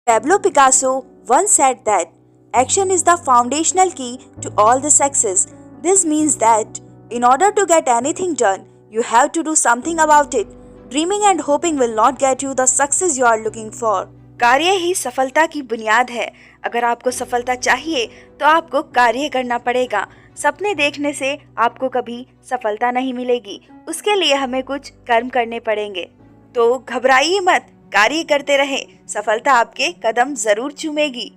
Pablo Picasso once said that action is the foundational key to all the success. This means that in order to get anything done, you have to do something about it. Dreaming and hoping will not get you the success you are looking for. कार्य ही सफलता की बुनियाद है। अगर आपको सफलता चाहिए तो आपको कार्य करना पड़ेगा। सपने देखने से आपको कभी सफलता नहीं मिलेगी, उसके लिए हमें कुछ कर्म करने पड़ेंगे। तो घबराइए मत, कार्य करते रहे, सफलता आपके कदम जरूर चूमेगी।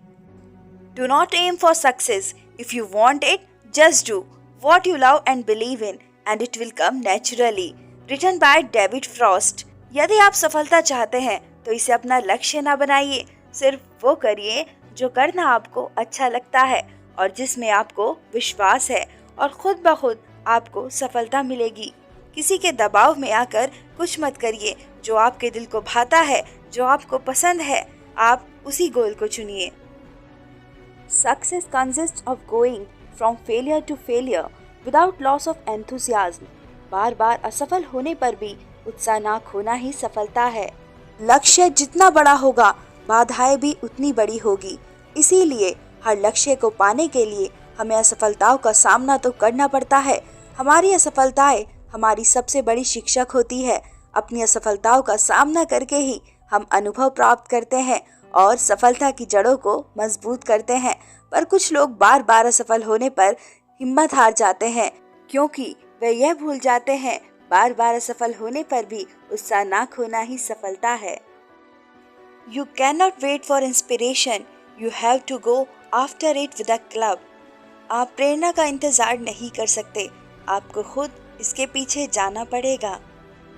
Do not aim for success. If you want it, just do what you love and believe in, and it will come naturally. Written by David Frost. यदि आप सफलता चाहते हैं तो इसे अपना लक्ष्य ना बनाइए, सिर्फ वो करिए जो करना आपको अच्छा लगता है और जिसमें आपको विश्वास है, और खुद ब खुद आपको सफलता मिलेगी। किसी के दबाव में आकर कुछ मत करिए। जो आपके दिल को भाता है, जो आपको पसंद है, आप उसी गोल को चुनिए। Success consists of going from failure to failure without loss of enthusiasm. बार बार असफल होने पर भी उत्साह ना खोना ही सफलता है। लक्ष्य जितना बड़ा होगा, बाधाएं भी उतनी बड़ी होगी। इसीलिए हर लक्ष्य को पाने के लिए हमें असफलताओं का सामना तो करना पड़ता है। हमारी असफलताएं हमारी सबसे बड़ी शिक्षक होती है। अपनी असफलताओं का सामना करके ही हम अनुभव प्राप्त करते हैं और सफलता की जड़ों को मजबूत करते हैं। पर कुछ लोग बार बार असफल होने पर हिम्मत हार जाते हैं, क्योंकि वे यह भूल जाते हैं बार बार असफल होने पर भी उत्साह ना खोना ही सफलता है। You can not wait for inspiration, you have to go after it with a club. आप प्रेरणा का इंतजार नहीं कर सकते, आपको खुद इसके पीछे जाना पड़ेगा।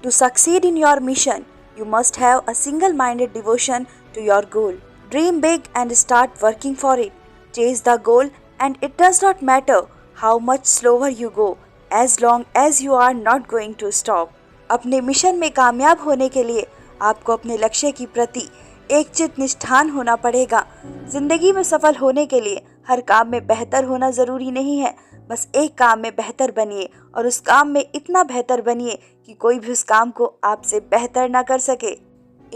To succeed in your mission, you must have a single-minded devotion to your goal. Dream big and start working for it. Chase the goal and it does not matter how much slower you go, as long as you are not going to stop. अपने mission में कामयाब होने के लिए आपको अपने लक्ष्य की प्रति एकचित्त निष्ठान होना पड़ेगा। जिंदगी में सफल होने के लिए हर काम में बेहतर होना जरूरी नहीं है। बस एक काम में बेहतर बनिए और उस काम में इतना बेहतर बनिए कि कोई भी उस काम को आपसे बेहतर ना कर सके।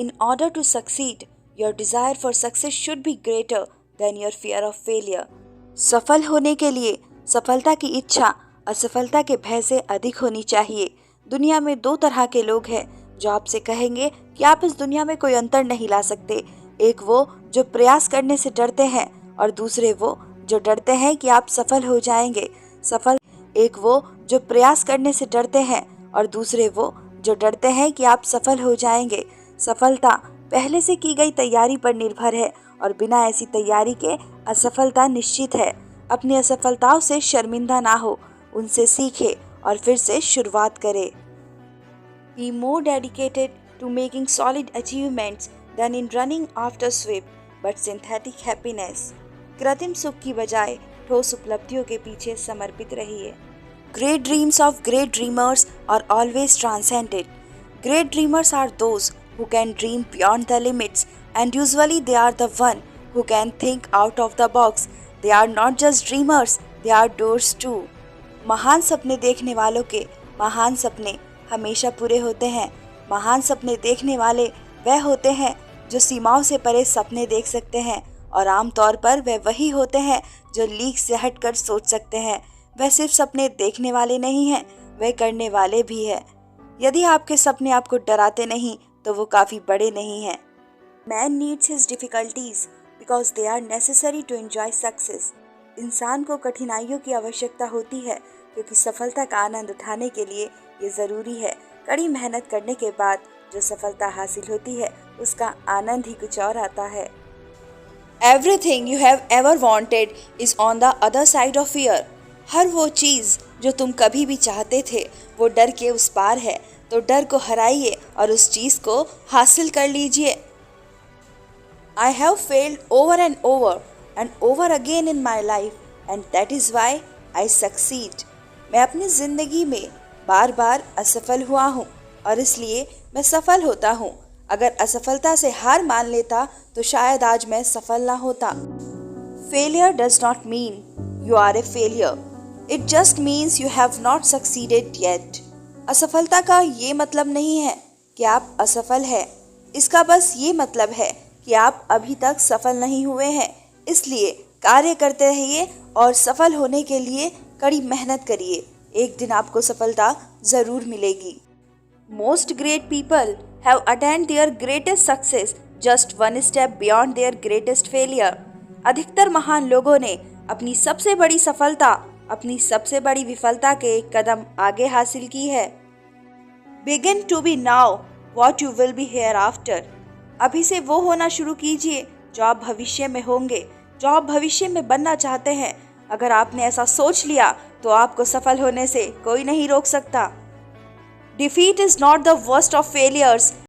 In order to succeed, your desire for success should be greater than your fear of failure. सफल होने के लिए सफलता की इच्छा असफलता के भय से अधिक होनी चाहिए। दुनिया में दो तरह के लोग हैं जो आपसे कहेंगे कि आप इस दुनिया में कोई अंतर नहीं ला सकते। एक वो जो प्रयास करने से डरते हैं और दूसरे वो जो डरते हैं कि आप सफल हो जाएंगे। एक वो जो प्रयास करने से डरते हैं और दूसरे वो जो डरते हैं कि आप सफल हो जाएंगे। सफलता पहले से की गई तैयारी पर निर्भर है और बिना ऐसी तैयारी के असफलता निश्चित है। अपनी असफलताओं से शर्मिंदा ना हो, उनसे सीखे और फिर से शुरुआत करें। Be more dedicated to making solid achievements than in running after swift but synthetic happiness. कृत्रिम सुख की बजाय ठोस उपलब्धियों के पीछे समर्पित रहिए। Great dreams of great dreamers are always transcended. Great dreamers are those who can dream beyond the limits, and usually they are the one who can think out of the box. They are not just dreamers, they are doers too. महान सपने देखने वालों के महान सपने हमेशा पूरे होते हैं। महान सपने देखने वाले वह होते हैं जो सीमाओं से परे सपने देख सकते हैं, और आमतौर पर वह वही होते हैं जो लीक से हटकर सोच सकते हैं। वह सिर्फ सपने देखने वाले नहीं हैं, वह करने वाले भी हैं। यदि आपके सपने आपको डराते नहीं तो वो काफ़ी बड़े नहीं हैं। Man needs his difficulties because they are necessary to enjoy success. इंसान को कठिनाइयों की आवश्यकता होती है क्योंकि सफलता का आनंद उठाने के लिए ये ज़रूरी है। कड़ी मेहनत करने के बाद जो सफलता हासिल होती है उसका आनंद ही कुछ और आता है। Everything you have ever wanted is on the other side of fear. हर वो चीज़ जो तुम कभी भी चाहते थे वो डर के उस पार है, तो डर को हराइए और उस चीज़ को हासिल कर लीजिए। I have failed over and over again in my life and that is why I succeed. मैं अपनी ज़िंदगी में बार बार असफल हुआ हूँ और इसलिए मैं सफल होता हूँ। अगर असफलता से हार मान लेता तो शायद आज मैं सफल ना होता। Failure does not mean you are a failure. It just means you have not succeeded yet. असफलता का ये मतलब नहीं है कि आप असफल हैं। इसका बस ये मतलब है कि आप अभी तक सफल नहीं हुए हैं, इसलिए कार्य करते रहिए और सफल होने के लिए कड़ी मेहनत करिए। एक दिन आपको सफलता जरूर मिलेगी। Most great people have attained their greatest success just one step beyond their greatest failure. अधिकतर महान लोगों ने अपनी सबसे बड़ी सफलता अपनी सबसे बड़ी विफलता के एक कदम आगे हासिल की है। Begin to be now what you will be hereafter. अभी से वो होना शुरू कीजिए जो आप भविष्य में होंगे, जो आप भविष्य में बनना चाहते हैं। अगर आपने ऐसा सोच लिया तो आपको सफल होने से कोई नहीं रोक सकता। Defeat is not the worst of failures